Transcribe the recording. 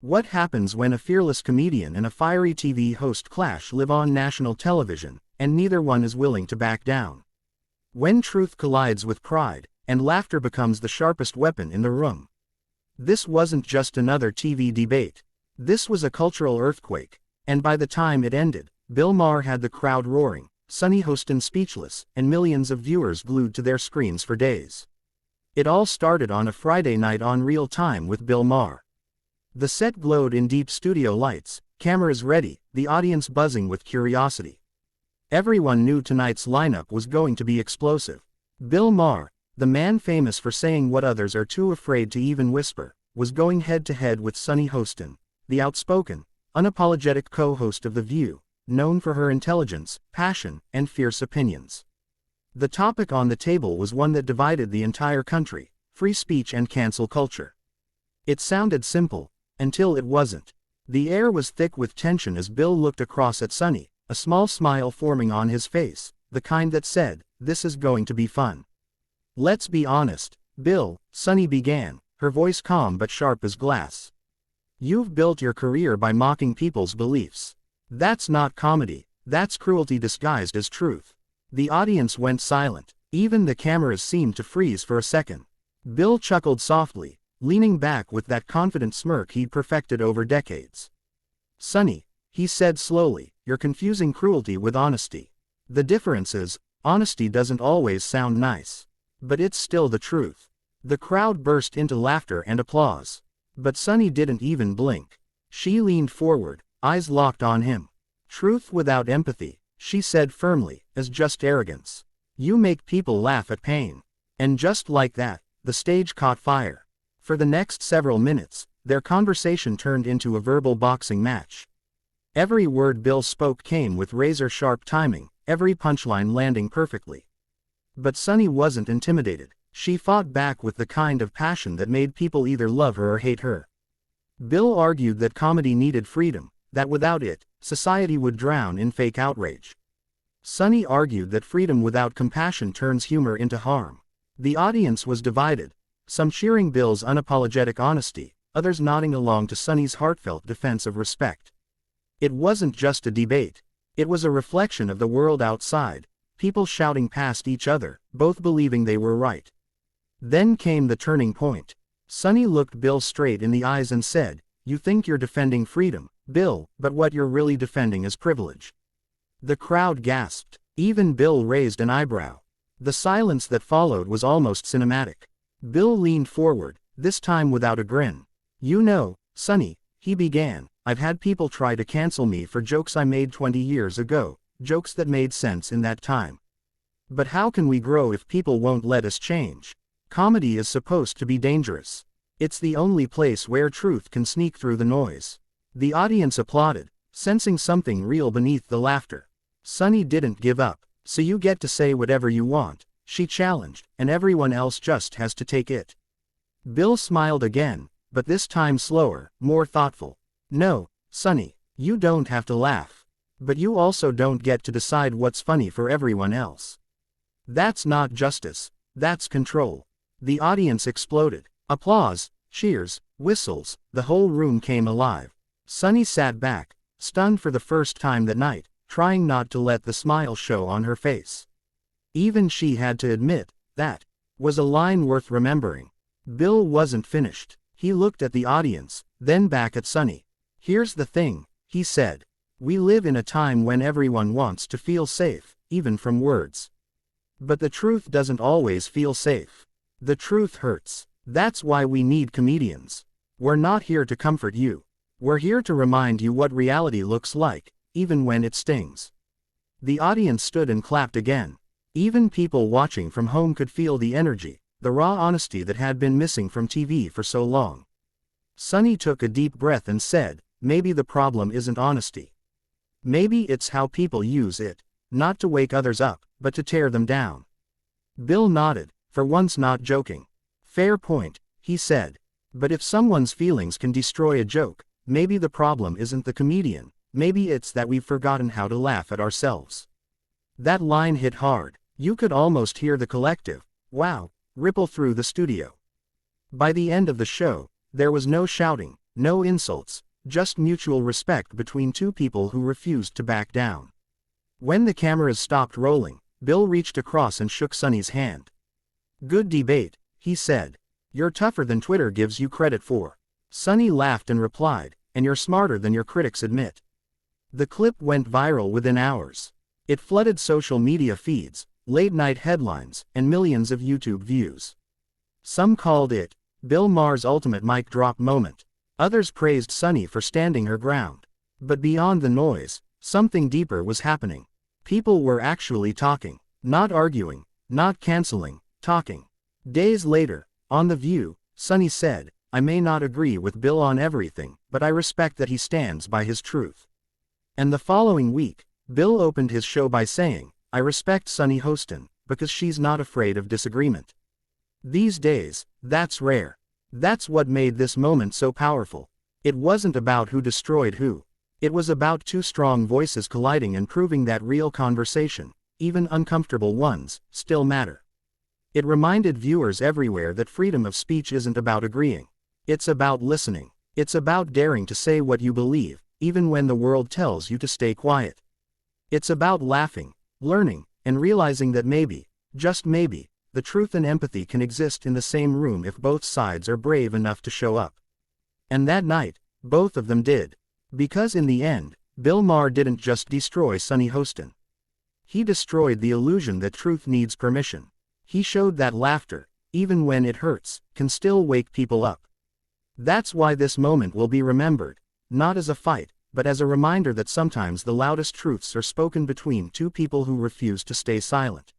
What happens when a fearless comedian and a fiery TV host clash live on national television, and neither one is willing to back down? When truth collides with pride, and laughter becomes the sharpest weapon in the room. This wasn't just another TV debate. This was a cultural earthquake, and by the time it ended, Bill Maher had the crowd roaring, Sunny Hostin speechless, and millions of viewers glued to their screens for days. It all started on a Friday night on Real Time with Bill Maher. The set glowed in deep studio lights, cameras ready, the audience buzzing with curiosity. Everyone knew tonight's lineup was going to be explosive. Bill Maher, the man famous for saying what others are too afraid to even whisper, was going head-to-head with Sunny Hostin, the outspoken, unapologetic co-host of The View, known for her intelligence, passion, and fierce opinions. The topic on the table was one that divided the entire country: free speech and cancel culture. It sounded simple, until it wasn't. The air was thick with tension as Bill looked across at Sunny, a small smile forming on his face, the kind that said, "This is going to be fun." "Let's be honest, Bill," Sunny began, her voice calm but sharp as glass. "You've built your career by mocking people's beliefs. That's not comedy, that's cruelty disguised as truth." The audience went silent. Even the cameras seemed to freeze for a second. Bill chuckled softly, leaning back with that confident smirk he'd perfected over decades. "Sunny," he said slowly, "you're confusing cruelty with honesty. The difference is, honesty doesn't always sound nice. But it's still the truth." The crowd burst into laughter and applause. But Sunny didn't even blink. She leaned forward, eyes locked on him. "Truth without empathy," she said firmly, "is just arrogance. You make people laugh at pain." And just like that, the stage caught fire. For the next several minutes, their conversation turned into a verbal boxing match. Every word Bill spoke came with razor-sharp timing, every punchline landing perfectly. But Sunny wasn't intimidated. She fought back with the kind of passion that made people either love her or hate her. Bill argued that comedy needed freedom, that without it, society would drown in fake outrage. Sunny argued that freedom without compassion turns humor into harm. The audience was divided, some cheering Bill's unapologetic honesty, others nodding along to Sunny's heartfelt defense of respect. It wasn't just a debate. It was a reflection of the world outside, people shouting past each other, both believing they were right. Then came the turning point. Sunny looked Bill straight in the eyes and said, "You think you're defending freedom, Bill, but what you're really defending is privilege." The crowd gasped. Even Bill raised an eyebrow. The silence that followed was almost cinematic. Bill leaned forward, this time without a grin. "You know, Sunny," he began, "I've had people try to cancel me for jokes I made 20 years ago, jokes that made sense in that time. But how can we grow if people won't let us change? Comedy is supposed to be dangerous. It's the only place where truth can sneak through the noise." The audience applauded, sensing something real beneath the laughter. Sunny didn't give up. "So you get to say whatever you want," she challenged, "and everyone else just has to take it." Bill smiled again, but this time slower, more thoughtful. "No, Sunny, you don't have to laugh. But you also don't get to decide what's funny for everyone else. That's not justice, that's control." The audience exploded. Applause, cheers, whistles, the whole room came alive. Sunny sat back, stunned for the first time that night, trying not to let the smile show on her face. Even she had to admit, that was a line worth remembering. Bill wasn't finished. He looked at the audience, then back at Sunny. "Here's the thing," he said. "We live in a time when everyone wants to feel safe, even from words. But the truth doesn't always feel safe. The truth hurts. That's why we need comedians. We're not here to comfort you. We're here to remind you what reality looks like, even when it stings." The audience stood and clapped again. Even people watching from home could feel the energy, the raw honesty that had been missing from TV for so long. Sunny took a deep breath and said, "Maybe the problem isn't honesty. Maybe it's how people use it, not to wake others up, but to tear them down." Bill nodded, for once not joking. "Fair point," he said. "But if someone's feelings can destroy a joke, maybe the problem isn't the comedian, maybe it's that we've forgotten how to laugh at ourselves." That line hit hard. You could almost hear the collective, "Wow," ripple through the studio. By the end of the show, there was no shouting, no insults, just mutual respect between two people who refused to back down. When the cameras stopped rolling, Bill reached across and shook Sunny's hand. "Good debate," he said. "You're tougher than Twitter gives you credit for." Sunny laughed and replied, "And you're smarter than your critics admit." The clip went viral within hours. It flooded social media feeds, late-night headlines, and millions of YouTube views. Some called it Bill Maher's ultimate mic drop moment. Others praised Sunny for standing her ground. But beyond the noise, something deeper was happening. People were actually talking. Not arguing, not canceling, talking. Days later, on The View, Sunny said, "I may not agree with Bill on everything, but I respect that he stands by his truth." And the following week, Bill opened his show by saying, "I respect Sunny Hostin, because she's not afraid of disagreement." These days, that's rare. That's what made this moment so powerful. It wasn't about who destroyed who. It was about two strong voices colliding and proving that real conversation, even uncomfortable ones, still matter. It reminded viewers everywhere that freedom of speech isn't about agreeing. It's about listening. It's about daring to say what you believe, even when the world tells you to stay quiet. It's about laughing, learning, and realizing that maybe, just maybe, the truth and empathy can exist in the same room if both sides are brave enough to show up. And that night, both of them did. Because in the end, Bill Maher didn't just destroy Sunny Hostin. He destroyed the illusion that truth needs permission. He showed that laughter, even when it hurts, can still wake people up. That's why this moment will be remembered, not as a fight, but as a reminder that sometimes the loudest truths are spoken between two people who refuse to stay silent.